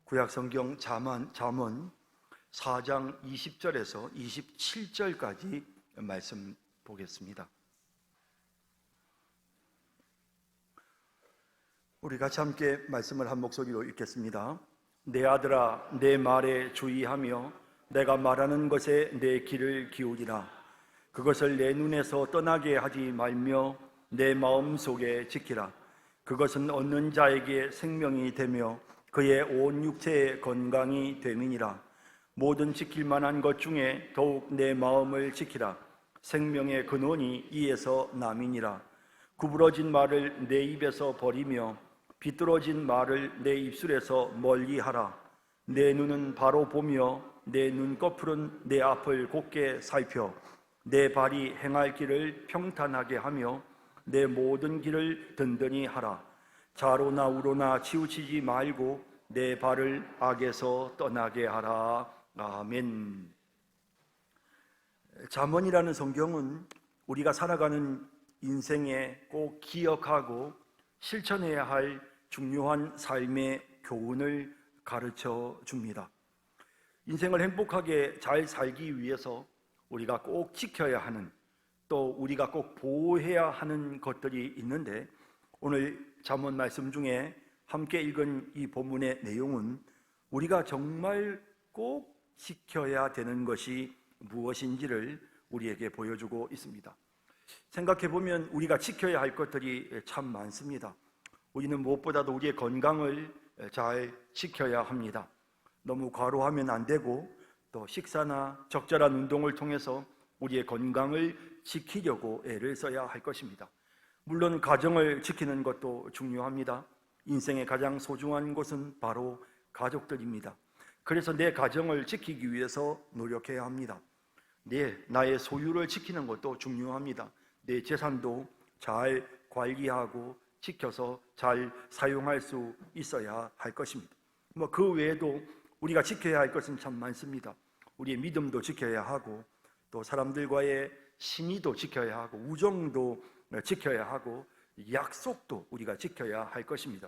구약성경 잠언 4장 20절에서 27절까지 말씀 보겠습니다. 우리 같이 함께 말씀을 한 목소리로 읽겠습니다. 내 아들아, 내 말에 주의하며 내가 말하는 것에 내 귀를 기울이라. 그것을 내 눈에서 떠나게 하지 말며 내 마음속에 지키라. 그것은 얻는 자에게 생명이 되며 그의 온 육체의 건강이 됨이니라. 모든 지킬 만한 것 중에 더욱 내 마음을 지키라. 생명의 근원이 이에서 남이니라. 구부러진 말을 내 입에서 버리며 비뚤어진 말을 내 입술에서 멀리하라. 내 눈은 바로 보며 내 눈꺼풀은 내 앞을 곱게 살펴 내 발이 행할 길을 평탄하게 하며 내 모든 길을 든든히 하라. 좌로나 우로나 치우치지 말고 내 발을 악에서 떠나게 하라. 아멘. 잠언이라는 성경은 우리가 살아가는 인생에 꼭 기억하고 실천해야 할 중요한 삶의 교훈을 가르쳐 줍니다. 인생을 행복하게 잘 살기 위해서 우리가 꼭 지켜야 하는, 또 우리가 꼭 보호해야 하는 것들이 있는데, 오늘 잠언 말씀 중에 함께 읽은 이 본문의 내용은 우리가 정말 꼭 지켜야 되는 것이 무엇인지를 우리에게 보여주고 있습니다. 생각해 보면 우리가 지켜야 할 것들이 참 많습니다. 우리는 무엇보다도 우리의 건강을 잘 지켜야 합니다. 너무 과로하면 안 되고, 또 식사나 적절한 운동을 통해서 우리의 건강을 지키려고 애를 써야 할 것입니다. 물론 가정을 지키는 것도 중요합니다. 인생의 가장 소중한 것은 바로 가족들입니다. 그래서 내 가정을 지키기 위해서 노력해야 합니다. 나의 소유를 지키는 것도 중요합니다. 내 재산도 잘 관리하고 지켜서 잘 사용할 수 있어야 할 것입니다. 그 외에도 우리가 지켜야 할 것은 참 많습니다. 우리의 믿음도 지켜야 하고, 또 사람들과의 신의도 지켜야 하고, 우정도 지켜야 하고, 약속도 우리가 지켜야 할 것입니다.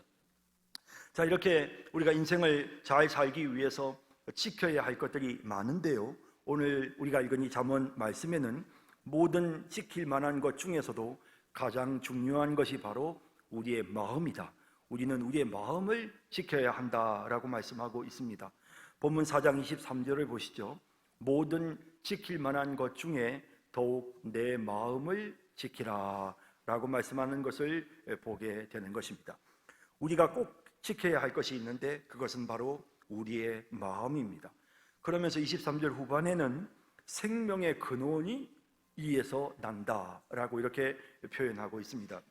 자, 이렇게 우리가 인생을 잘 살기 위해서 지켜야 할 것들이 많은데요, 오늘 우리가 읽은 이 잠언 말씀에는 모든 지킬 만한 것 중에서도 가장 중요한 것이 바로 우리의 마음이다. 우리는 우리의 마음을 지켜야 한다라고 말씀하고 있습니다. 본문 4장 23절을 보시죠. 모든 지킬 만한 것 중에 더욱 내 마음을 지키라 라고 말씀하는 것을 보게 되는 것입니다. 우리가 꼭 지켜야 할 것이 있는데 그것은 바로 우리의 마음입니다. 그러면서 23절 후반에는 생명의 근원이 이에서 난다라고 이렇게 표현하고 있습니다.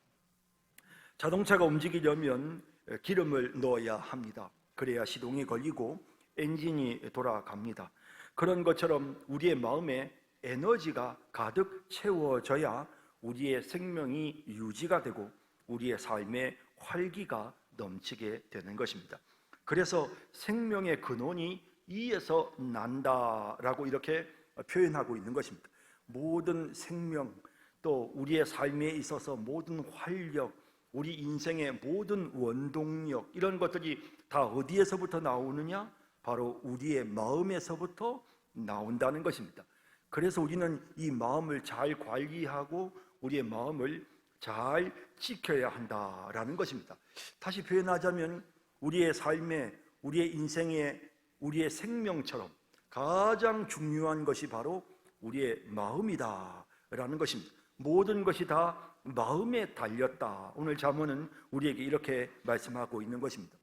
자동차가 움직이려면 기름을 넣어야 합니다. 그래야 시동이 걸리고 엔진이 돌아갑니다. 그런 것처럼 우리의 마음에 에너지가 가득 채워져야 우리의 생명이 유지가 되고 우리의 삶의 활기가 넘치게 되는 것입니다. 그래서 생명의 근원이 이에서 난다라고 이렇게 표현하고 있는 것입니다. 모든 생명, 또 우리의 삶에 있어서 모든 활력, 우리 인생의 모든 원동력, 이런 것들이 다 어디에서부터 나오느냐? 바로 우리의 마음에서부터 나온다는 것입니다. 그래서 우리는 이 마음을 잘 관리하고 우리의 마음을 잘 지켜야 한다라는 것입니다. 다시 표현하자면 우리의 삶에, 우리의 인생에, 우리의 생명처럼 가장 중요한 것이 바로 우리의 마음이다라는 것입니다. 모든 것이 다 마음에 달렸다. 오늘 잠언은 우리에게 이렇게 말씀하고 있는 것입니다.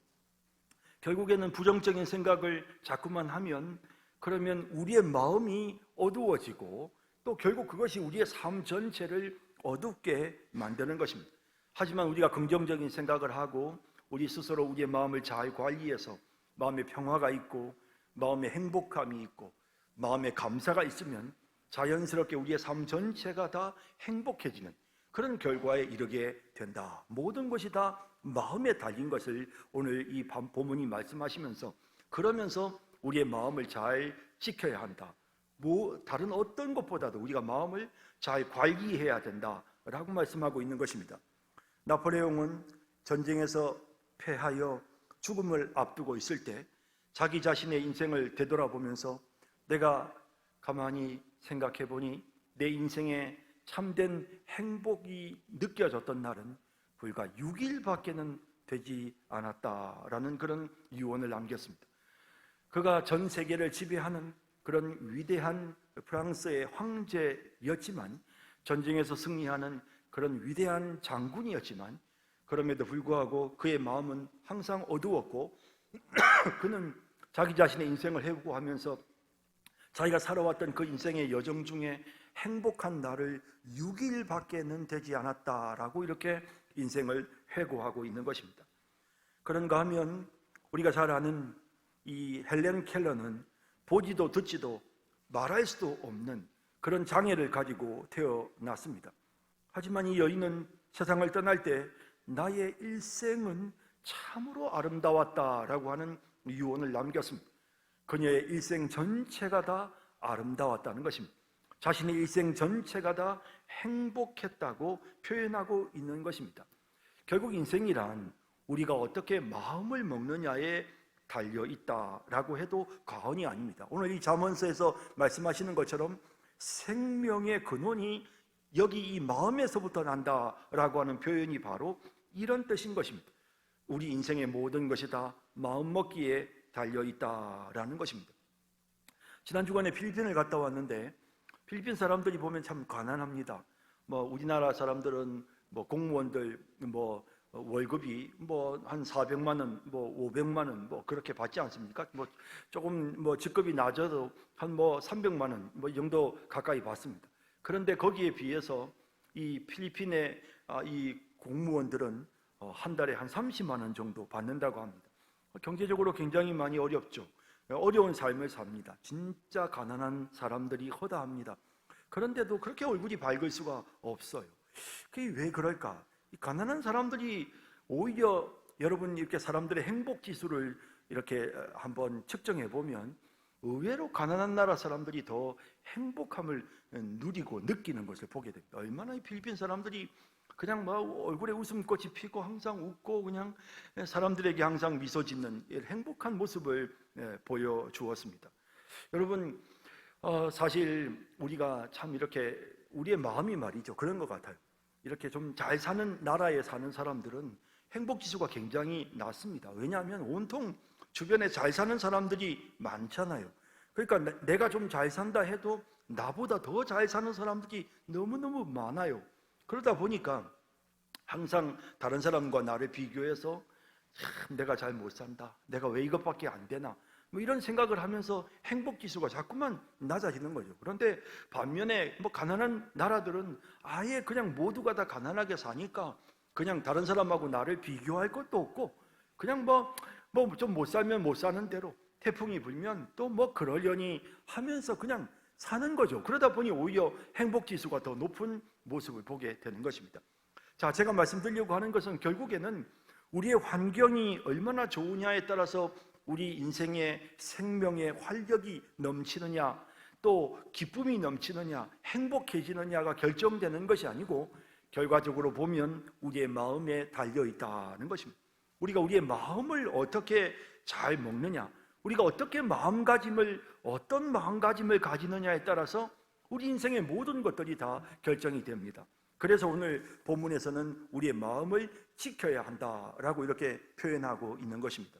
결국에는 부정적인 생각을 자꾸만 하면, 그러면 우리의 마음이 어두워지고 또 결국 그것이 우리의 삶 전체를 어둡게 만드는 것입니다. 하지만 우리가 긍정적인 생각을 하고 우리 스스로 우리의 마음을 잘 관리해서 마음의 평화가 있고 마음의 행복함이 있고 마음의 감사가 있으면 자연스럽게 우리의 삶 전체가 다 행복해지는 그런 결과에 이르게 된다. 모든 것이 다 마음에 달린 것을 오늘 이 본문이 말씀하시면서, 그러면서 우리의 마음을 잘 지켜야 한다. 다른 어떤 것보다도 우리가 마음을 잘 관리해야 된다라고 말씀하고 있는 것입니다. 나폴레옹은 전쟁에서 패하여 죽음을 앞두고 있을 때 자기 자신의 인생을 되돌아보면서 내가 가만히 생각해 보니 내 인생에 참된 행복이 느껴졌던 날은 불과 6일밖에는 되지 않았다라는 그런 유언을 남겼습니다. 그가 전 세계를 지배하는 그런 위대한 프랑스의 황제였지만, 전쟁에서 승리하는 그런 위대한 장군이었지만, 그럼에도 불구하고 그의 마음은 항상 어두웠고 그는 자기 자신의 인생을 회고하면서 자기가 살아왔던 그 인생의 여정 중에 행복한 날을 6일밖에는 되지 않았다라고 이렇게 인생을 회고하고 있는 것입니다. 그런가 하면 우리가 잘 아는 이 헬렌 켈러는 보지도 듣지도 말할 수도 없는 그런 장애를 가지고 태어났습니다. 하지만 이 여인은 세상을 떠날 때 나의 일생은 참으로 아름다웠다라고 하는 유언을 남겼습니다. 그녀의 일생 전체가 다 아름다웠다는 것입니다. 자신의 일생 전체가 다 행복했다고 표현하고 있는 것입니다. 결국 인생이란 우리가 어떻게 마음을 먹느냐에 달려있다라고 해도 과언이 아닙니다. 오늘 이 잠언서에서 말씀하시는 것처럼 생명의 근원이 여기 이 마음에서부터 난다라고 하는 표현이 바로 이런 뜻인 것입니다. 우리 인생의 모든 것이 다 마음먹기에 달려있다라는 것입니다. 지난 주간에 필리핀을 갔다 왔는데 필리핀 사람들이 보면 참 가난합니다. 우리나라 사람들은 공무원들 월급이 한 400만 원, 500만 원 그렇게 받지 않습니까? 조금 직급이 낮아도 한 300만 원 이 정도 가까이 받습니다. 그런데 거기에 비해서 이 필리핀의 이 공무원들은 한 달에 한 30만 원 정도 받는다고 합니다. 경제적으로 굉장히 많이 어렵죠. 어려운 삶을 삽니다. 진짜 가난한 사람들이 허다합니다. 그런데도 그렇게 얼굴이 밝을 수가 없어요. 그게 왜 그럴까? 이 가난한 사람들이 오히려 여러분 이렇게 사람들의 행복 지수를 이렇게 한번 측정해 보면 의외로 가난한 나라 사람들이 더 행복함을 누리고 느끼는 것을 보게 됩니다. 얼마나 이 필리핀 사람들이 그냥 얼굴에 웃음꽃이 피고 항상 웃고 그냥 사람들에게 항상 미소 짓는 행복한 모습을 보여주었습니다. 여러분 사실 우리가 참 이렇게 우리의 마음이 말이죠 그런 것 같아요. 이렇게 좀 잘 사는 나라에 사는 사람들은 행복지수가 굉장히 낮습니다. 왜냐하면 온통 주변에 잘 사는 사람들이 많잖아요. 그러니까 내가 좀 잘 산다 해도 나보다 더 잘 사는 사람들이 너무너무 많아요. 그러다 보니까 항상 다른 사람과 나를 비교해서 참 내가 잘 못 산다, 내가 왜 이것밖에 안 되나 이런 생각을 하면서 행복지수가 자꾸만 낮아지는 거죠. 그런데 반면에 가난한 나라들은 아예 그냥 모두가 다 가난하게 사니까 그냥 다른 사람하고 나를 비교할 것도 없고 그냥 좀 못 살면 못 사는 대로 태풍이 불면 또 그러려니 하면서 그냥 사는 거죠. 그러다 보니 오히려 행복지수가 더 높은 모습을 보게 되는 것입니다. 자, 제가 말씀드리려고 하는 것은 결국에는 우리의 환경이 얼마나 좋으냐에 따라서 우리 인생의 생명의 활력이 넘치느냐 또 기쁨이 넘치느냐 행복해지느냐가 결정되는 것이 아니고 결과적으로 보면 우리의 마음에 달려있다는 것입니다. 우리가 우리의 마음을 어떻게 잘 먹느냐, 우리가 어떻게 어떤 마음가짐을 가지느냐에 따라서 우리 인생의 모든 것들이 다 결정이 됩니다. 그래서 오늘 본문에서는 우리의 마음을 지켜야 한다라고 이렇게 표현하고 있는 것입니다.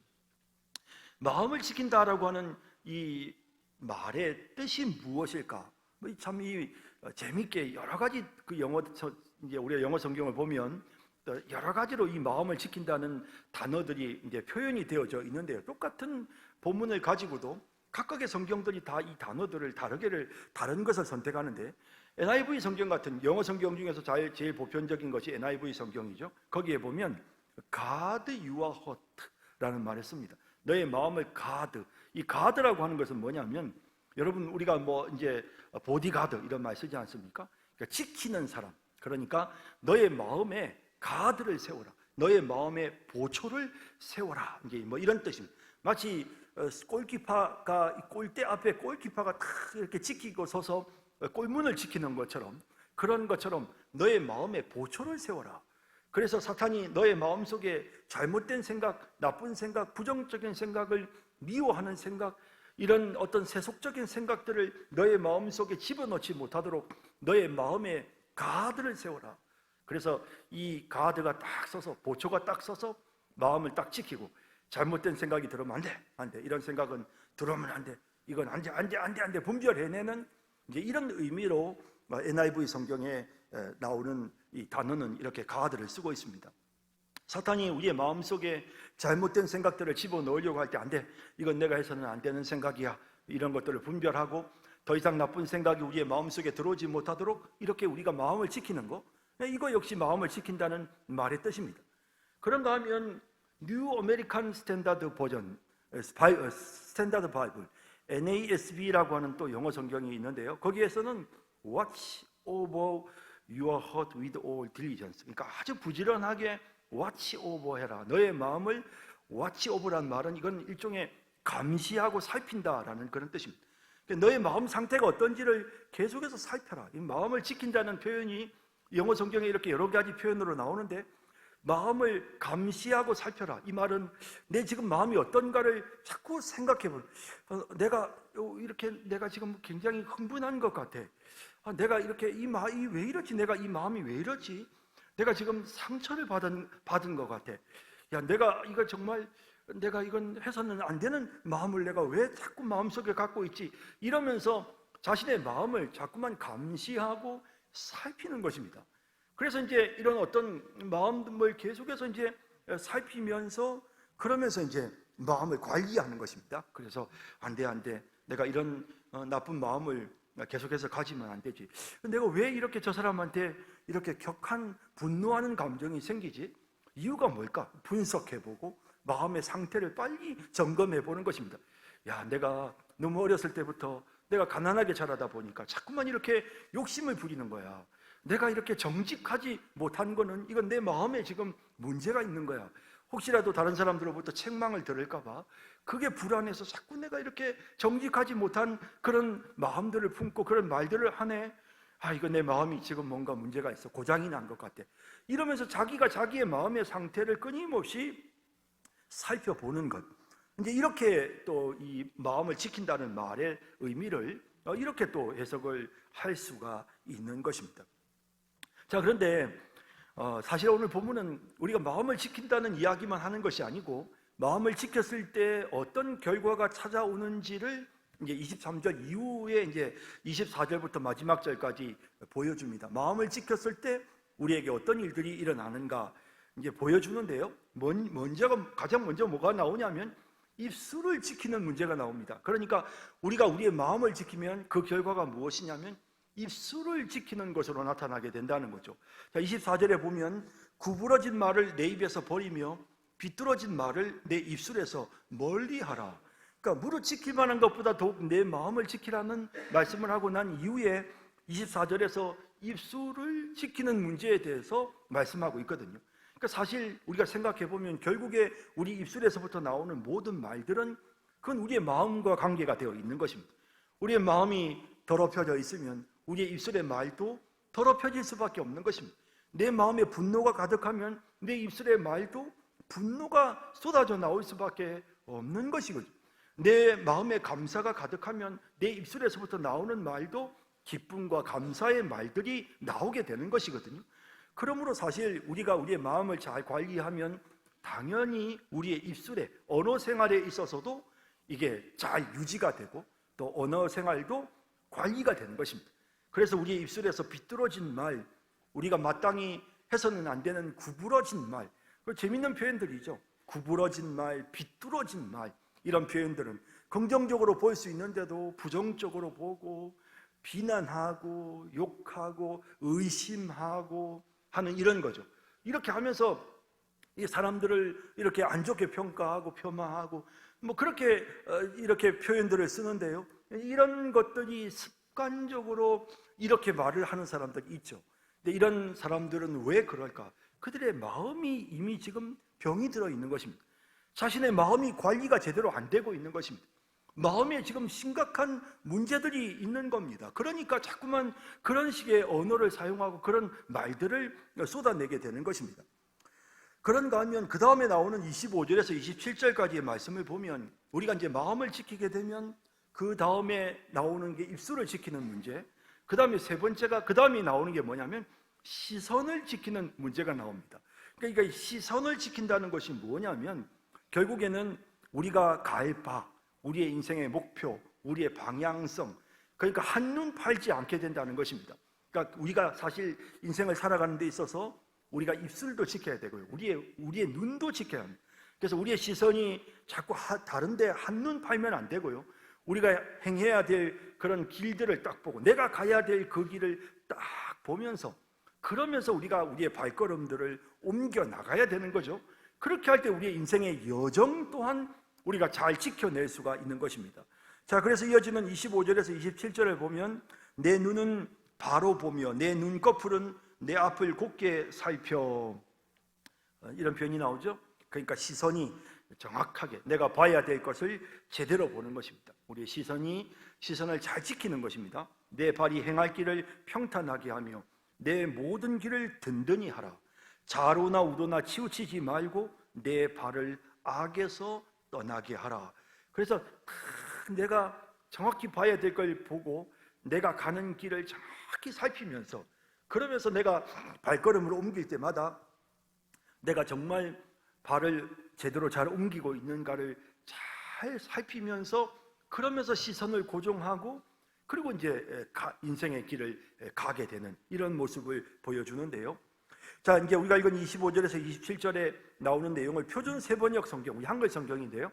마음을 지킨다라고 하는 이 말의 뜻이 무엇일까? 참 재밌게 여러 가지 이제 우리가 영어 성경을 보면 여러 가지로 이 마음을 지킨다는 단어들이 이제 표현이 되어져 있는데요. 똑같은 본문을 가지고도 각각의 성경들이 다 이 단어들을 다른 것을 선택하는데 NIV 성경 같은 영어 성경 중에서 제일 보편적인 것이 NIV 성경이죠. 거기에 보면 guard your heart라는 말을 씁니다. 너의 마음을 가드. 이 가드라고 하는 것은 뭐냐면 여러분 우리가 이제 보디가드 이런 말 쓰지 않습니까? 그러니까 지키는 사람. 그러니까 너의 마음에 가드를 세워라. 너의 마음에 보초를 세워라. 이제 이런 뜻입니다. 마치 골키퍼가 골대 앞에 골키퍼가 탁 이렇게 지키고 서서 골문을 지키는 것처럼 그런 것처럼 너의 마음에 보초를 세워라. 그래서 사탄이 너의 마음속에 잘못된 생각, 나쁜 생각, 부정적인 생각을 미워하는 생각, 이런 어떤 세속적인 생각들을 너의 마음속에 집어넣지 못하도록 너의 마음에 가드를 세워라. 그래서 이 가드가 딱 서서, 보초가 딱 서서 마음을 딱 지키고, 잘못된 생각이 들으면 안 돼. 이런 생각은 들으면 안 돼. 이건 안 돼. 분별해내는 이제 이런 의미로 NIV 성경에 나오는 이 단어는 이렇게 가드를 쓰고 있습니다. 사탄이 우리의 마음속에 잘못된 생각들을 집어넣으려고 할 때 안 돼. 이건 내가 해서는 안 되는 생각이야. 이런 것들을 분별하고 더 이상 나쁜 생각이 우리의 마음속에 들어오지 못하도록 이렇게 우리가 마음을 지키는 거, 이거 역시 마음을 지킨다는 말의 뜻입니다. 그런가 하면 뉴 아메리칸 스탠다드 버전, 스탠다드 바이블, NASB라고 하는 또 영어 성경이 있는데요. 거기에서는 Watch over your heart with all diligence, 그러니까 아주 부지런하게 watch over 해라. 너의 마음을 watch over란 말은 이건 일종의 감시하고 살핀다라는 그런 뜻입니다. 너의 마음 상태가 어떤지를 계속해서 살펴라. 이 마음을 지킨다는 표현이 영어 성경에 이렇게 여러 가지 표현으로 나오는데, 마음을 감시하고 살펴라. 이 말은 내 지금 마음이 어떤가를 자꾸 생각해 볼. 내가 지금 굉장히 흥분한 것 같아. 내가 이렇게 왜 이러지? 내가 이 마음이 왜 이러지? 내가 지금 상처를 받은 것 같아. 야, 내가 이건 해서는 안 되는 마음을 내가 왜 자꾸 마음속에 갖고 있지? 이러면서 자신의 마음을 자꾸만 감시하고 살피는 것입니다. 그래서 이제 이런 어떤 마음을 계속해서 이제 살피면서, 그러면서 이제 마음을 관리하는 것입니다. 그래서 안 돼. 내가 이런 나쁜 마음을 계속해서 가지면 안 되지. 내가 왜 이렇게 저 사람한테 이렇게 격한 분노하는 감정이 생기지? 이유가 뭘까? 분석해보고 마음의 상태를 빨리 점검해보는 것입니다. 야, 내가 너무 어렸을 때부터 내가 가난하게 자라다 보니까 자꾸만 이렇게 욕심을 부리는 거야. 내가 이렇게 정직하지 못한 거는 이건 내 마음에 지금 문제가 있는 거야. 혹시라도 다른 사람들로부터 책망을 들을까 봐 그게 불안해서 자꾸 내가 이렇게 정직하지 못한 그런 마음들을 품고 그런 말들을 하네. 이거 내 마음이 지금 뭔가 문제가 있어. 고장이 난 것 같아. 이러면서 자기가 자기의 마음의 상태를 끊임없이 살펴보는 것. 이제 이렇게 또 이 마음을 지킨다는 말의 의미를 이렇게 또 해석을 할 수가 있는 것입니다. 자, 그런데 사실 오늘 본문은 우리가 마음을 지킨다는 이야기만 하는 것이 아니고, 마음을 지켰을 때 어떤 결과가 찾아오는지를 이제 23절 이후에 이제 24절부터 마지막 절까지 보여줍니다. 마음을 지켰을 때 우리에게 어떤 일들이 일어나는가 이제 보여주는데요. 가장 먼저 뭐가 나오냐면 입술을 지키는 문제가 나옵니다. 그러니까 우리가 우리의 마음을 지키면 그 결과가 무엇이냐면 입술을 지키는 것으로 나타나게 된다는 거죠. 자, 24절에 보면 구부러진 말을 내 입에서 버리며 비뚤어진 말을 내 입술에서 멀리하라. 그러니까 무릇 지킬 만한 것보다 더욱 내 마음을 지키라는 말씀을 하고 난 이후에 24절에서 입술을 지키는 문제에 대해서 말씀하고 있거든요. 그러니까 사실 우리가 생각해 보면 결국에 우리 입술에서부터 나오는 모든 말들은 그건 우리의 마음과 관계가 되어 있는 것입니다. 우리의 마음이 더럽혀져 있으면 우리의 입술의 말도 더럽혀질 수밖에 없는 것입니다. 내 마음에 분노가 가득하면 내 입술의 말도 분노가 쏟아져 나올 수밖에 없는 것이거든요. 내 마음에 감사가 가득하면 내 입술에서부터 나오는 말도 기쁨과 감사의 말들이 나오게 되는 것이거든요. 그러므로 사실 우리가 우리의 마음을 잘 관리하면 당연히 우리의 입술에 언어 생활에 있어서도 이게 잘 유지가 되고 또 언어 생활도 관리가 되는 것입니다. 그래서 우리의 입술에서 비뚤어진 말, 우리가 마땅히 해서는 안 되는 구부러진 말, 재밌는 표현들이죠. 구부러진 말, 비뚤어진 말, 이런 표현들은 긍정적으로 볼 수 있는데도 부정적으로 보고 비난하고 욕하고 의심하고 하는 이런 거죠. 이렇게 하면서 이 사람들을 이렇게 안 좋게 평가하고 폄하하고 그렇게 이렇게 표현들을 쓰는데요. 이런 것들이 습관적으로 이렇게 말을 하는 사람들이 있죠. 근데 이런 사람들은 왜 그럴까? 그들의 마음이 이미 지금 병이 들어 있는 것입니다. 자신의 마음이 관리가 제대로 안 되고 있는 것입니다. 마음에 지금 심각한 문제들이 있는 겁니다. 그러니까 자꾸만 그런 식의 언어를 사용하고 그런 말들을 쏟아내게 되는 것입니다. 그런가 하면 그 다음에 나오는 25절에서 27절까지의 말씀을 보면 우리가 이제 마음을 지키게 되면 그 다음에 나오는 게 입술을 지키는 문제, 그 다음에 세 번째가 그 다음에 나오는 게 뭐냐면 시선을 지키는 문제가 나옵니다. 그러니까 이 시선을 지킨다는 것이 뭐냐면 결국에는 우리가 갈 바, 우리의 인생의 목표, 우리의 방향성, 그러니까 한눈 팔지 않게 된다는 것입니다. 그러니까 우리가 사실 인생을 살아가는 데 있어서 우리가 입술도 지켜야 되고요, 우리의 눈도 지켜야 합니다. 그래서 우리의 시선이 자꾸 다른데 한눈 팔면 안 되고요, 우리가 행해야 될 그런 길들을 딱 보고 내가 가야 될 그 길을 딱 보면서, 그러면서 우리가 우리의 발걸음들을 옮겨 나가야 되는 거죠. 그렇게 할 때 우리의 인생의 여정 또한 우리가 잘 지켜낼 수가 있는 것입니다. 자, 그래서 이어지는 25절에서 27절을 보면 내 눈은 바로 보며 내 눈꺼풀은 내 앞을 곧게 살펴, 이런 표현이 나오죠. 그러니까 시선이 정확하게 내가 봐야 될 것을 제대로 보는 것입니다. 우리의 시선을 잘 지키는 것입니다. 내 발이 행할 길을 평탄하게 하며 내 모든 길을 든든히 하라. 좌로나 우로나 치우치지 말고 내 발을 악에서 떠나게 하라. 그래서 내가 정확히 봐야 될 걸 보고 내가 가는 길을 정확히 살피면서, 그러면서 내가 발걸음을 옮길 때마다 내가 정말 발을 제대로 잘 옮기고 있는가를 잘 살피면서, 그러면서 시선을 고정하고, 그리고 이제 인생의 길을 가게 되는 이런 모습을 보여주는데요. 자, 이제 우리가 읽은 25절에서 27절에 나오는 내용을 표준 세번역 성경, 우리 한글 성경인데요,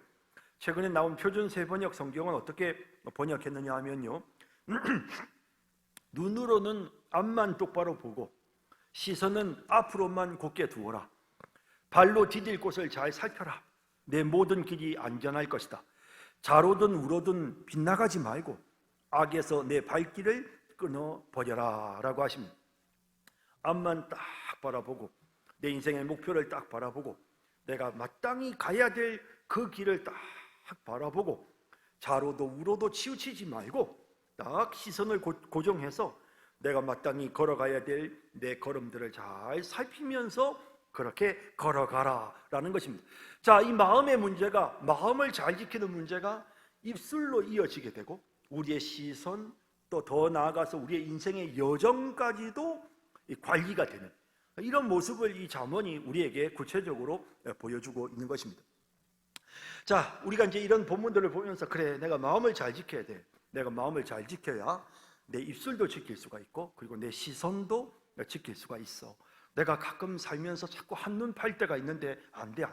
최근에 나온 표준 세번역 성경은 어떻게 번역했느냐 하면요, 눈으로는 앞만 똑바로 보고 시선은 앞으로만 곧게 두어라. 발로 디딜 곳을 잘 살펴라. 내 모든 길이 안전할 것이다. 좌로든 우로든 빗나가지 말고 악에서 내 발길을 끊어버려라 라고 하십니다. 앞만 딱 바라보고 내 인생의 목표를 딱 바라보고 내가 마땅히 가야 될 그 길을 딱 바라보고 좌로도 우로도 치우치지 말고 딱 시선을 고정해서 내가 마땅히 걸어가야 될 내 걸음들을 잘 살피면서 그렇게 걸어가라 라는 것입니다. 자, 이 마음의 문제가, 마음을 잘 지키는 문제가 입술로 이어지게 되고 우리의 시선, 또 더 나아가서 우리의 인생의 여정까지도 관리가 되는 이런 모습을 이 잠언이 우리에게 구체적으로 보여주고 있는 것입니다. 자, 우리가 이제 이런 본문들을 보면서 그래, 내가 마음을 잘 지켜야 돼. 내가 마음을 잘 지켜야 내 입술도 지킬 수가 있고 그리고 내 시선도 지킬 수가 있어. 내가 가끔 살면서 자꾸 한눈 팔 때가 있는데 안 돼.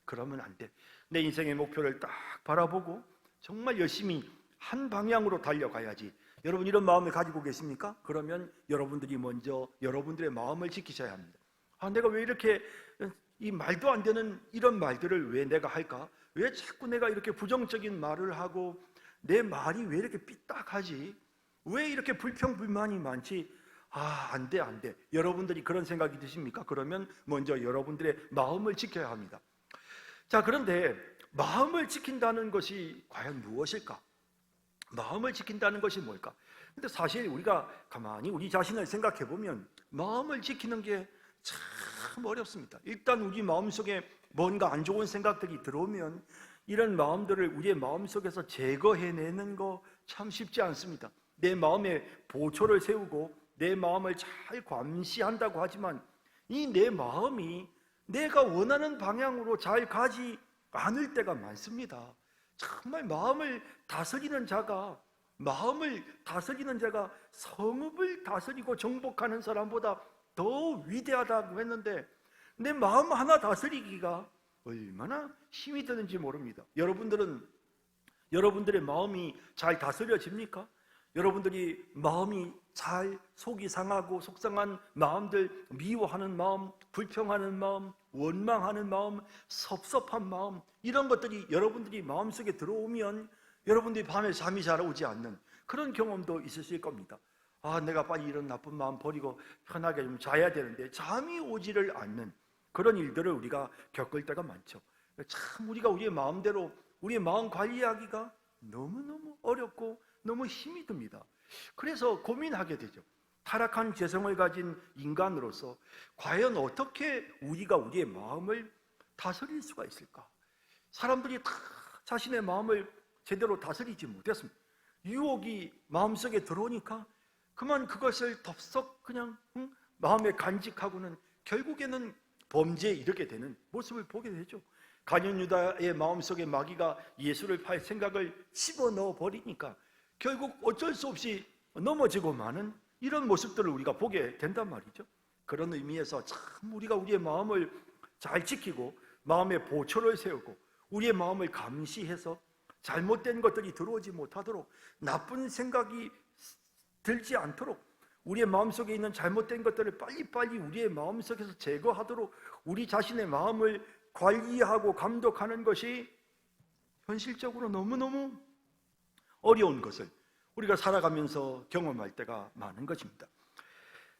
그러면 안 돼. 내 인생의 목표를 딱 바라보고 정말 열심히 한 방향으로 달려가야지. 여러분 이런 마음을 가지고 계십니까? 그러면 여러분들이 먼저 여러분들의 마음을 지키셔야 합니다. 아, 내가 왜 이렇게 이 말도 안 되는 이런 말들을 왜 내가 할까? 왜 자꾸 내가 이렇게 부정적인 말을 하고 내 말이 왜 이렇게 삐딱하지? 왜 이렇게 불평불만이 많지? 아, 안 돼. 여러분들이 그런 생각이 드십니까? 그러면 먼저 여러분들의 마음을 지켜야 합니다. 자, 그런데 마음을 지킨다는 것이 과연 무엇일까? 마음을 지킨다는 것이 뭘까? 근데 사실 우리가 가만히 우리 자신을 생각해 보면 마음을 지키는 게 참 어렵습니다. 일단 우리 마음속에 뭔가 안 좋은 생각들이 들어오면 이런 마음들을 우리의 마음속에서 제거해내는 거 참 쉽지 않습니다. 내 마음에 보초를 세우고 내 마음을 잘 감시한다고 하지만 이 내 마음이 내가 원하는 방향으로 잘 가지 않을 때가 많습니다. 정말 마음을 다스리는 자가 성읍을 다스리고 정복하는 사람보다 더 위대하다고 했는데 내 마음 하나 다스리기가 얼마나 힘이 드는지 모릅니다. 여러분들의 마음이 잘 다스려집니까? 여러분들이 마음이 잘 속이 상하고 속상한 마음들, 미워하는 마음, 불평하는 마음, 원망하는 마음, 섭섭한 마음, 이런 것들이 여러분들이 마음속에 들어오면 여러분들이 밤에 잠이 잘 오지 않는 그런 경험도 있으실 겁니다. 아, 내가 빨리 이런 나쁜 마음 버리고 편하게 좀 자야 되는데 잠이 오지를 않는 그런 일들을 우리가 겪을 때가 많죠. 참 우리가 우리의 마음대로 우리의 마음 관리하기가 너무너무 어렵고 너무 힘이 듭니다. 그래서 고민하게 되죠. 타락한 죄성을 가진 인간으로서 과연 어떻게 우리가 우리의 마음을 다스릴 수가 있을까? 사람들이 다 자신의 마음을 제대로 다스리지 못했습니다. 유혹이 마음속에 들어오니까 그만 그것을 덥석 그냥 마음에 간직하고는 결국에는 범죄에 이르게 되는 모습을 보게 되죠. 가룟 유다의 마음속에 마귀가 예수를 팔 생각을 집어넣어 버리니까 결국 어쩔 수 없이 넘어지고 마는 이런 모습들을 우리가 보게 된단 말이죠. 그런 의미에서 참 우리가 우리의 마음을 잘 지키고 마음의 보초를 세우고 우리의 마음을 감시해서 잘못된 것들이 들어오지 못하도록, 나쁜 생각이 들지 않도록, 우리의 마음속에 있는 잘못된 것들을 빨리빨리 우리의 마음속에서 제거하도록 우리 자신의 마음을 관리하고 감독하는 것이 현실적으로 너무너무 어려운 것을 우리가 살아가면서 경험할 때가 많은 것입니다.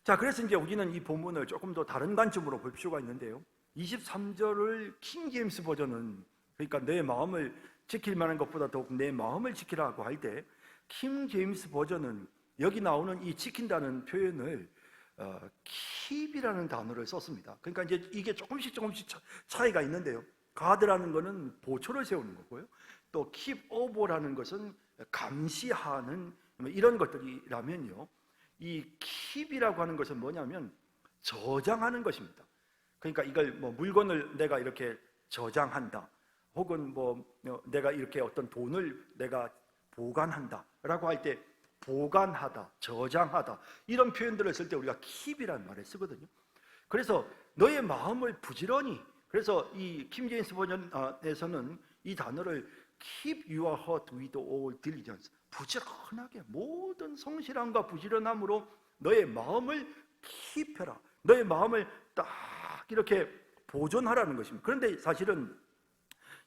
자, 그래서 이제 우리는 이 본문을 조금 더 다른 관점으로 볼 필요가 있는데요. 23절을 킹 제임스 버전은, 그러니까 내 마음을 지킬 만한 것보다 더욱 내 마음을 지키라고 할 때 킹 제임스 버전은 여기 나오는 이 지킨다는 표현을 keep이라는 단어를 썼습니다. 그러니까 이제 이게 조금씩 차이가 있는데요. guard라는 것은 보초를 세우는 거고요. 또 keep over라는 것은 감시하는 이런 것들이라면요. 이 keep이라고 하는 것은 뭐냐면 저장하는 것입니다. 그러니까 이걸 뭐 물건을 내가 이렇게 저장한다, 혹은 뭐 내가 이렇게 어떤 돈을 내가 보관한다라고 할 때 보관하다, 저장하다 이런 표현들을 쓸 때 우리가 keep이라는 말을 쓰거든요. 그래서 너의 마음을 부지런히, 그래서 이 킹 제임스 버전에서는 이 단어를 keep your heart with all diligence, 부지런하게 모든 성실함과 부지런함으로 너의 마음을 keep해라, 너의 마음을 딱 이렇게 보존하라는 것입니다. 그런데 사실은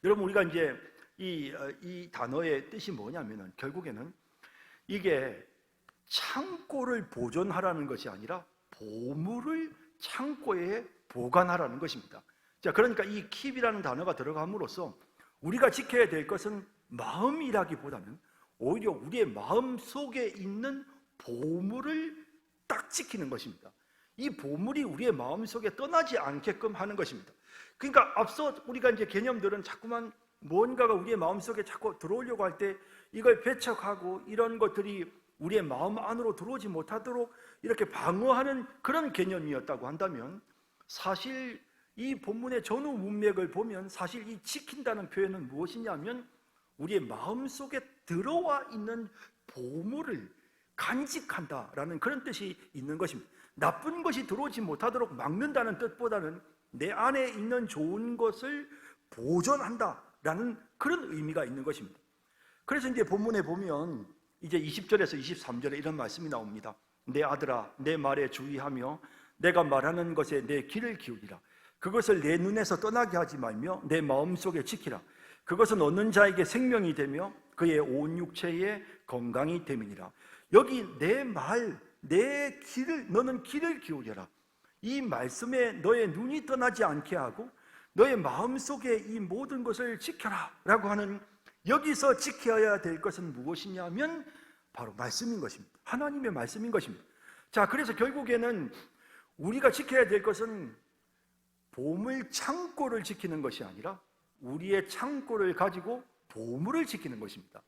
여러분, 우리가 이제 이 단어의 뜻이 뭐냐면은 결국에는 이게 창고를 보존하라는 것이 아니라 보물을 창고에 보관하라는 것입니다. 자, 그러니까 이 keep이라는 단어가 들어감으로써 우리가 지켜야 될 것은 마음이라기보다는 오히려 우리의 마음 속에 있는 보물을 딱 지키는 것입니다. 이 보물이 우리의 마음 속에 떠나지 않게끔 하는 것입니다. 그러니까 앞서 우리가 이제 개념들은 자꾸만 뭔가가 우리의 마음 속에 자꾸 들어오려고 할 때 이걸 배척하고 이런 것들이 우리의 마음 안으로 들어오지 못하도록 이렇게 방어하는 그런 개념이었다고 한다면, 사실 이 본문의 전후 문맥을 보면 사실 이 지킨다는 표현은 무엇이냐면 우리의 마음 속에 들어와 있는 보물을 간직한다라는 그런 뜻이 있는 것입니다. 나쁜 것이 들어오지 못하도록 막는다는 뜻보다는 내 안에 있는 좋은 것을 보존한다라는 그런 의미가 있는 것입니다. 그래서 이제 본문에 보면 이제 20절에서 23절에 이런 말씀이 나옵니다. 내 아들아, 내 말에 주의하며 내가 말하는 것에 내 귀를 기울이라. 그것을 내 눈에서 떠나게 하지 말며 내 마음속에 지키라. 그것은 얻는 자에게 생명이 되며 그의 온 육체에 건강이 됨이니라. 여기 내 말, 내 귀를, 너는 귀를 기울여라. 이 말씀에 너의 눈이 떠나지 않게 하고 너의 마음속에 이 모든 것을 지켜라 라고 하는, 여기서 지켜야 될 것은 무엇이냐면 바로 말씀인 것입니다. 하나님의 말씀인 것입니다. 자, 그래서 결국에는 우리가 지켜야 될 것은 보물 창고를 지키는 것이 아니라 우리의 창고를 가지고 보물을 지키는 것입니다.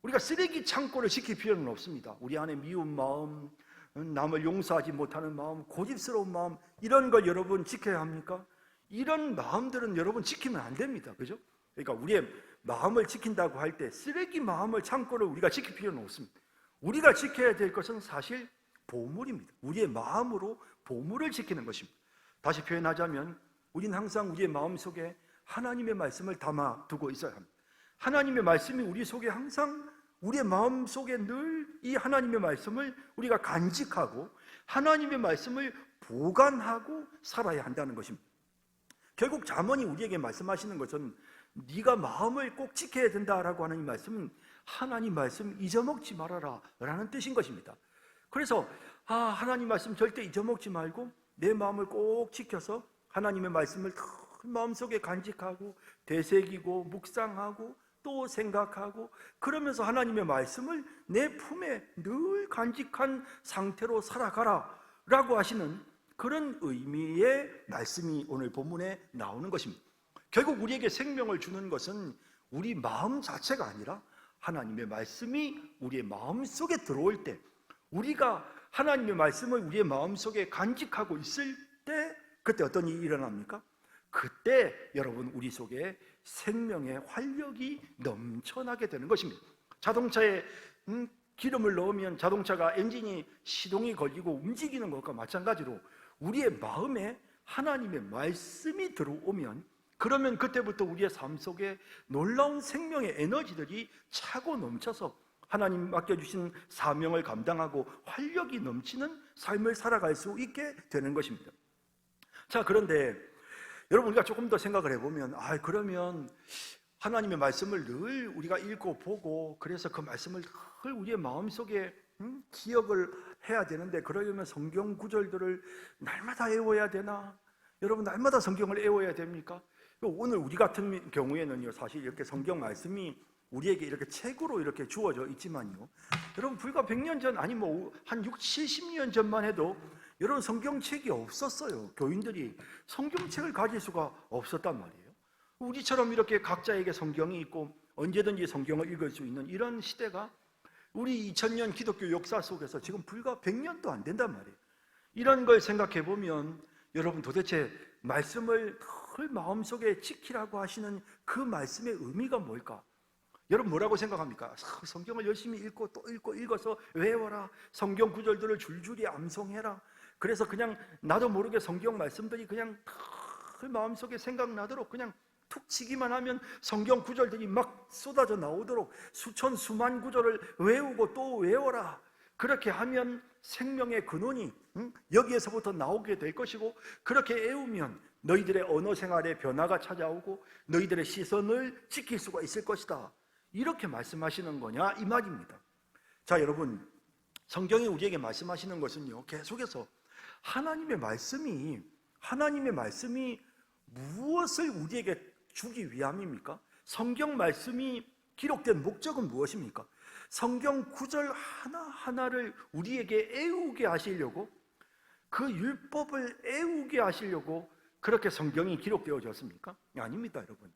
우리가 쓰레기 창고를 지킬 필요는 없습니다. 우리 안에 미운 마음, 남을 용서하지 못하는 마음, 고집스러운 마음, 이런 걸 여러분 지켜야 합니까? 이런 마음들은 여러분 지키면 안 됩니다. 그죠? 그러니까 우리의 마음을 지킨다고 할 때 쓰레기 마음을, 창고를 우리가 지킬 필요는 없습니다. 우리가 지켜야 될 것은 사실 보물입니다. 우리의 마음으로 보물을 지키는 것입니다. 다시 표현하자면 우리는 항상 우리의 마음 속에 하나님의 말씀을 담아두고 있어야 합니다. 하나님의 말씀이 우리 속에 항상, 우리의 마음 속에 늘 이 하나님의 말씀을 우리가 간직하고 하나님의 말씀을 보관하고 살아야 한다는 것입니다. 결국 잠언이 우리에게 말씀하시는 것은 네가 마음을 꼭 지켜야 된다라고 하는 이 말씀은 하나님 말씀 잊어먹지 말아라 라는 뜻인 것입니다. 그래서 하나님 말씀 절대 잊어먹지 말고 내 마음을 꼭 지켜서 하나님의 말씀을 마음속에 간직하고 되새기고 묵상하고 또 생각하고, 그러면서 하나님의 말씀을 내 품에 늘 간직한 상태로 살아가라 라고 하시는 그런 의미의 말씀이 오늘 본문에 나오는 것입니다. 결국 우리에게 생명을 주는 것은 우리 마음 자체가 아니라 하나님의 말씀이 우리의 마음속에 들어올 때, 우리가 하나님의 말씀을 우리의 마음속에 간직하고 있을 때, 그때 어떤 일이 일어납니까? 그때 여러분 우리 속에 생명의 활력이 넘쳐나게 되는 것입니다. 자동차에 기름을 넣으면 자동차가 엔진이 시동이 걸리고 움직이는 것과 마찬가지로 우리의 마음에 하나님의 말씀이 들어오면, 그러면 그때부터 우리의 삶 속에 놀라운 생명의 에너지들이 차고 넘쳐서 하나님 맡겨주신 사명을 감당하고 활력이 넘치는 삶을 살아갈 수 있게 되는 것입니다. 자, 그런데 여러분, 우리가 조금 더 생각을 해보면, 그러면 하나님의 말씀을 늘 우리가 읽고 보고, 그래서 그 말씀을 늘 우리의 마음속에 기억을 해야 되는데, 그러려면 성경 구절들을 날마다 외워야 되나? 여러분, 날마다 성경을 외워야 됩니까? 오늘 우리 같은 경우에는요, 사실 이렇게 성경 말씀이 우리에게 이렇게 책으로 이렇게 주어져 있지만요, 여러분, 불과 100년 전, 아니 한 60, 70년 전만 해도 여러분, 성경책이 없었어요. 교인들이 성경책을 가질 수가 없었단 말이에요. 우리처럼 이렇게 각자에게 성경이 있고 언제든지 성경을 읽을 수 있는 이런 시대가 우리 2000년 기독교 역사 속에서 지금 불과 100년도 안 된단 말이에요. 이런 걸 생각해 보면 여러분, 도대체 말씀을 늘 마음속에 지키라고 하시는 그 말씀의 의미가 뭘까? 여러분, 뭐라고 생각합니까? 성경을 열심히 읽고 또 읽고 읽어서 외워라, 성경 구절들을 줄줄이 암송해라, 그래서 그냥 나도 모르게 성경 말씀들이 그냥 늘 마음속에 생각나도록 그냥 툭 치기만 하면 성경 구절들이 막 쏟아져 나오도록 수천 수만 구절을 외우고 또 외워라, 그렇게 하면 생명의 근원이 여기에서부터 나오게 될 것이고, 그렇게 외우면 너희들의 언어 생활에 변화가 찾아오고 너희들의 시선을 지킬 수가 있을 것이다, 이렇게 말씀하시는 거냐 이 말입니다. 자, 여러분, 성경이 우리에게 말씀하시는 것은요, 계속해서 하나님의 말씀이 무엇을 우리에게 주기 위함입니까? 성경 말씀이 기록된 목적은 무엇입니까? 성경 구절 하나하나를 우리에게 애우게 하시려고, 그 율법을 애우게 하시려고 그렇게 성경이 기록되어졌습니까? 아닙니다, 여러분.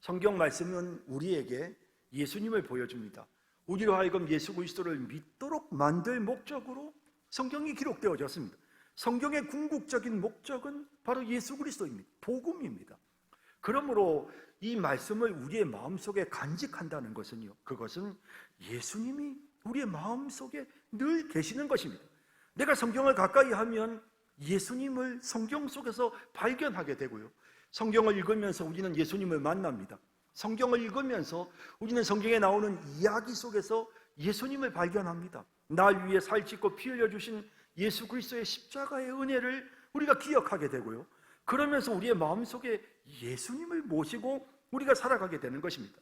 성경 말씀은 우리에게 예수님을 보여줍니다. 우리로 하여금 예수 그리스도를 믿도록 만들 목적으로 성경이 기록되어졌습니다. 성경의 궁극적인 목적은 바로 예수 그리스도입니다. 복음입니다. 그러므로 이 말씀을 우리의 마음속에 간직한다는 것은요, 그것은 예수님이 우리의 마음속에 늘 계시는 것입니다. 내가 성경을 가까이 하면 예수님을 성경 속에서 발견하게 되고요, 성경을 읽으면서 우리는 예수님을 만납니다. 성경을 읽으면서 우리는 성경에 나오는 이야기 속에서 예수님을 발견합니다. 날 위해 살짓고 피 흘려주신 예수 그리스도의 십자가의 은혜를 우리가 기억하게 되고요, 그러면서 우리의 마음속에 예수님을 모시고 우리가 살아가게 되는 것입니다.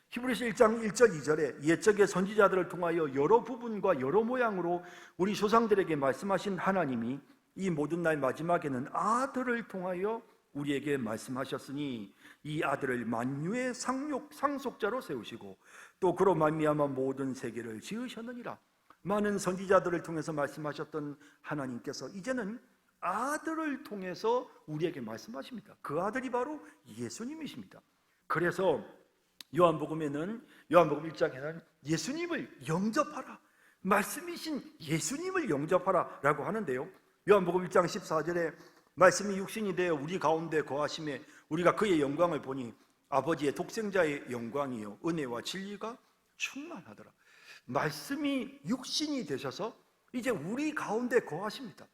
히브리서 1장 1절 2절에 옛적의 선지자들을 통하여 여러 부분과 여러 모양으로 우리 조상들에게 말씀하신 하나님이 이 모든 날 마지막에는 아들을 통하여 우리에게 말씀하셨으니 이 아들을 만유의 상속자로 세우시고 또 그로 말미암아 모든 세계를 지으셨느니라. 많은 선지자들을 통해서 말씀하셨던 하나님께서 이제는 아들을 통해서 우리에게 말씀하십니다. 그 아들이 바로 예수님이십니다. 그래서 요한복음에는, 요한복음 1장에는 예수님을 영접하라, 말씀이신 예수님을 영접하라 라고 하는데요, 요한복음 1장 14절에 말씀이 육신이 되어 우리 가운데 거하심에 우리가 그의 영광을 보니 아버지의 독생자의 영광이요 은혜와 진리가 충만하더라. 말씀이 육신이 되셔서 이제 우리 가운데 거하십니다.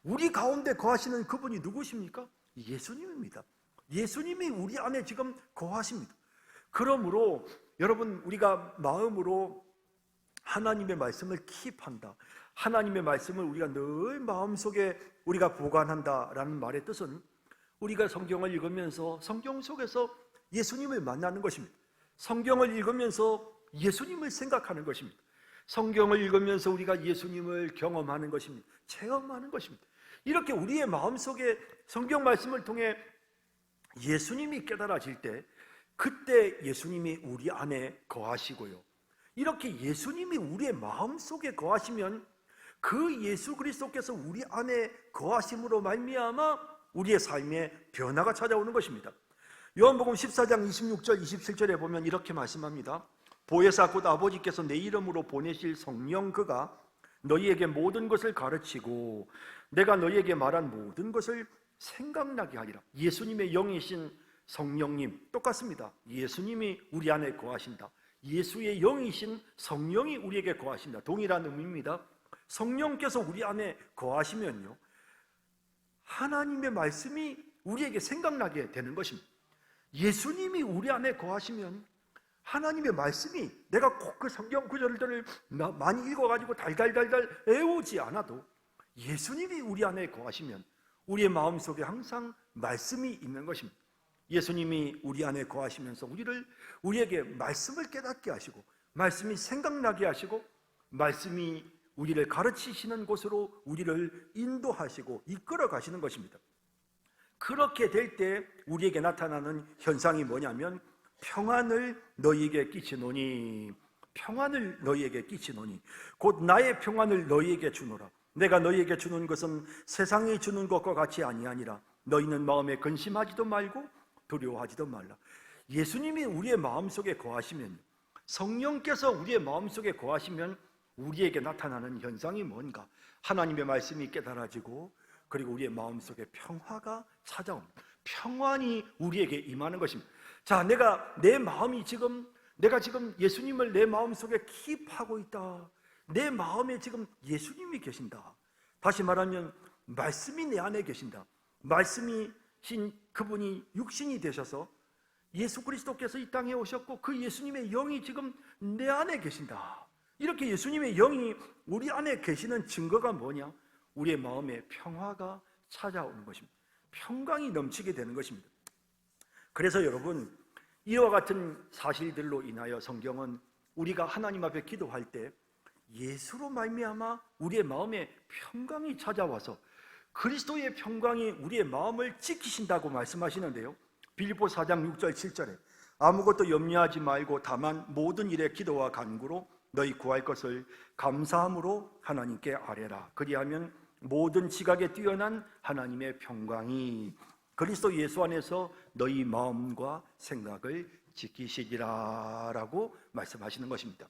우리 가운데 거하시는 그분이 누구십니까? 예수님입니다. 예수님이 우리 안에 지금 거하십니다. 그러므로 여러분, 우리가 마음으로 하나님의 말씀을 킵한다, 하나님의 말씀을 우리가 늘 마음속에 우리가 보관한다라는 말의 뜻은 우리가 성경을 읽으면서 성경 속에서 예수님을 만나는 것입니다. 성경을 읽으면서 예수님을 생각하는 것입니다. 성경을 읽으면서 우리가 예수님을 경험하는 것입니다. 체험하는 것입니다. 이렇게 우리의 마음속에 성경 말씀을 통해 예수님이 깨달아질 때, 그때 예수님이 우리 안에 거하시고요, 이렇게 예수님이 우리의 마음속에 거하시면 그 예수 그리스도께서 우리 안에 거하심으로 말미암아 우리의 삶에 변화가 찾아오는 것입니다. 요한복음 14장 26절 27절에 보면 이렇게 말씀합니다. 보혜사 곧 아버지께서 내 이름으로 보내실 성령 그가 너희에게 모든 것을 가르치고 내가 너희에게 말한 모든 것을 생각나게 하리라. 예수님의 영이신 성령님 똑같습니다. 예수님이 우리 안에 거하신다. 예수의 영이신 성령이 우리에게 거하신다. 동일한 의미입니다. 성령께서 우리 안에 거하시면요, 하나님의 말씀이 우리에게 생각나게 되는 것입니다. 예수님이 우리 안에 거하시면 하나님의 말씀이, 내가 꼭 그 성경 구절들을 많이 읽어가지고 달달달달 외우지 않아도 예수님이 우리 안에 거하시면 우리의 마음속에 항상 말씀이 있는 것입니다. 예수님이 우리 안에 거하시면서 우리에게 말씀을 깨닫게 하시고 말씀이 생각나게 하시고 말씀이 우리를 가르치시는 곳으로 우리를 인도하시고 이끌어 가시는 것입니다. 그렇게 될 때 우리에게 나타나는 현상이 뭐냐면 평안을 너희에게 끼치노니, 평안을 너희에게 끼치노니 곧 나의 평안을 너희에게 주노라. 내가 너희에게 주는 것은 세상이 주는 것과 같이 아니하니라. 너희는 마음에 근심하지도 말고 두려워하지도 말라. 예수님이 우리의 마음속에 거하시면, 성령께서 우리의 마음속에 거하시면 우리에게 나타나는 현상이 뭔가? 하나님의 말씀이 깨달아지고 그리고 우리의 마음속에 평화가 찾아옵니다. 평안이 우리에게 임하는 것입니다. 자, 내가 지금 예수님을 내 마음속에 킵하고 있다. 내 마음에 지금 예수님이 계신다. 다시 말하면 말씀이 내 안에 계신다. 말씀이신 그분이 육신이 되셔서 예수 그리스도께서 이 땅에 오셨고 그 예수님의 영이 지금 내 안에 계신다. 이렇게 예수님의 영이 우리 안에 계시는 증거가 뭐냐? 우리의 마음에 평화가 찾아오는 것입니다. 평강이 넘치게 되는 것입니다. 그래서 여러분, 이와 같은 사실들로 인하여 성경은 우리가 하나님 앞에 기도할 때 예수로 말미암아 우리의 마음에 평강이 찾아와서 그리스도의 평강이 우리의 마음을 지키신다고 말씀하시는데요, 빌립보 4장 6절 7절에 아무것도 염려하지 말고 다만 모든 일에 기도와 간구로 너희 구할 것을 감사함으로 하나님께 아뢰라. 그리하면 모든 지각에 뛰어난 하나님의 평강이 그리스도 예수 안에서 너희 마음과 생각을 지키시리라 라고 말씀하시는 것입니다.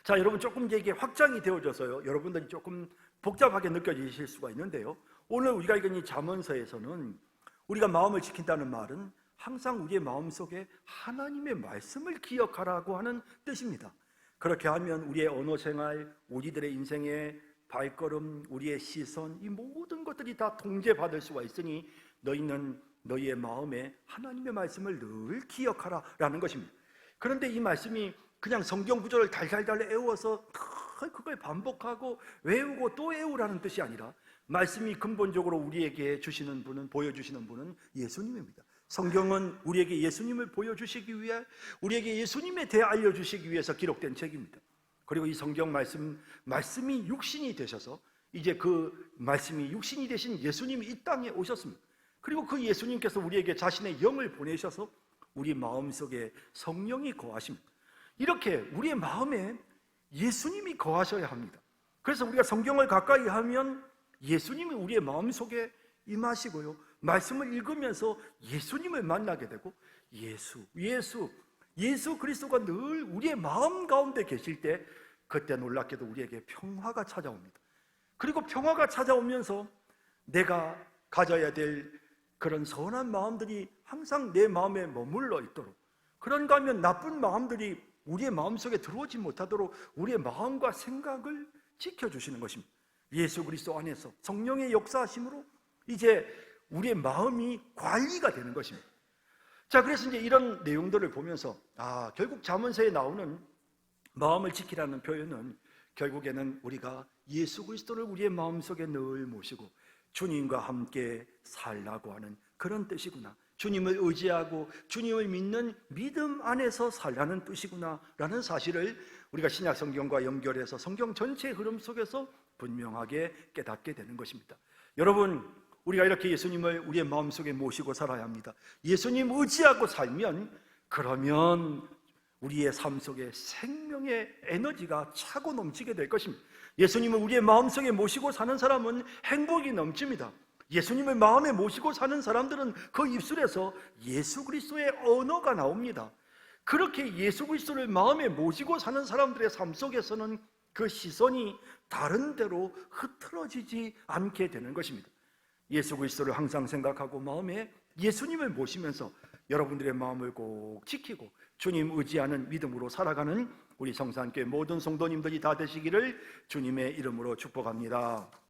자, 여러분, 조금 이제 이게 확장이 되어져서요, 여러분들이 조금 복잡하게 느껴지실 수가 있는데요, 오늘 우리가 읽은 이 잠언서에서는 우리가 마음을 지킨다는 말은 항상 우리의 마음속에 하나님의 말씀을 기억하라고 하는 뜻입니다. 그렇게 하면 우리의 언어 생활, 우리들의 인생의 발걸음, 우리의 시선, 이 모든 것들이 다 통제받을 수가 있으니 너희는 너희의 마음에 하나님의 말씀을 늘 기억하라라는 것입니다. 그런데 이 말씀이 그냥 성경 구절을 달달달 외워서 그걸 반복하고 외우고 또 외우라는 뜻이 아니라 말씀이 근본적으로 우리에게 주시는 분은, 보여주시는 분은 예수님입니다. 성경은 우리에게 예수님을 보여주시기 위해, 우리에게 예수님에 대해 알려주시기 위해서 기록된 책입니다. 그리고 이 성경 말씀이 육신이 되셔서 이제 그 말씀이 육신이 되신 예수님이 이 땅에 오셨습니다. 그리고 그 예수님께서 우리에게 자신의 영을 보내셔서 우리 마음속에 성령이 거하십니다. 이렇게 우리의 마음에 예수님이 거하셔야 합니다. 그래서 우리가 성경을 가까이 하면 예수님이 우리의 마음속에 임하시고요, 말씀을 읽으면서 예수님을 만나게 되고 예수 그리스도가 늘 우리의 마음 가운데 계실 때 그때 놀랍게도 우리에게 평화가 찾아옵니다. 그리고 평화가 찾아오면서 내가 가져야 될 그런 선한 마음들이 항상 내 마음에 머물러 있도록, 그런가 하면 나쁜 마음들이 우리의 마음속에 들어오지 못하도록 우리의 마음과 생각을 지켜주시는 것입니다. 예수 그리스도 안에서 성령의 역사하심으로 이제 우리의 마음이 관리가 되는 것입니다. 자, 그래서 이제 이런 내용들을 보면서 결국 잠언서에 나오는 마음을 지키라는 표현은 결국에는 우리가 예수 그리스도를 우리의 마음속에 늘 모시고 주님과 함께 살라고 하는 그런 뜻이구나, 주님을 의지하고 주님을 믿는 믿음 안에서 살라는 뜻이구나 라는 사실을 우리가 신약 성경과 연결해서 성경 전체의 흐름 속에서 분명하게 깨닫게 되는 것입니다. 여러분, 우리가 이렇게 예수님을 우리의 마음속에 모시고 살아야 합니다. 예수님 의지하고 살면 그러면 우리의 삶 속에 생명의 에너지가 차고 넘치게 될 것입니다. 예수님을 우리의 마음속에 모시고 사는 사람은 행복이 넘칩니다. 예수님을 마음에 모시고 사는 사람들은 그 입술에서 예수 그리스도의 언어가 나옵니다. 그렇게 예수 그리스도를 마음에 모시고 사는 사람들의 삶 속에서는 그 시선이 다른 데로 흐트러지지 않게 되는 것입니다. 예수 그리스도를 항상 생각하고 마음에 예수님을 모시면서 여러분들의 마음을 꼭 지키고 주님 의지하는 믿음으로 살아가는 우리 성산교회 모든 성도님들이 다 되시기를 주님의 이름으로 축복합니다.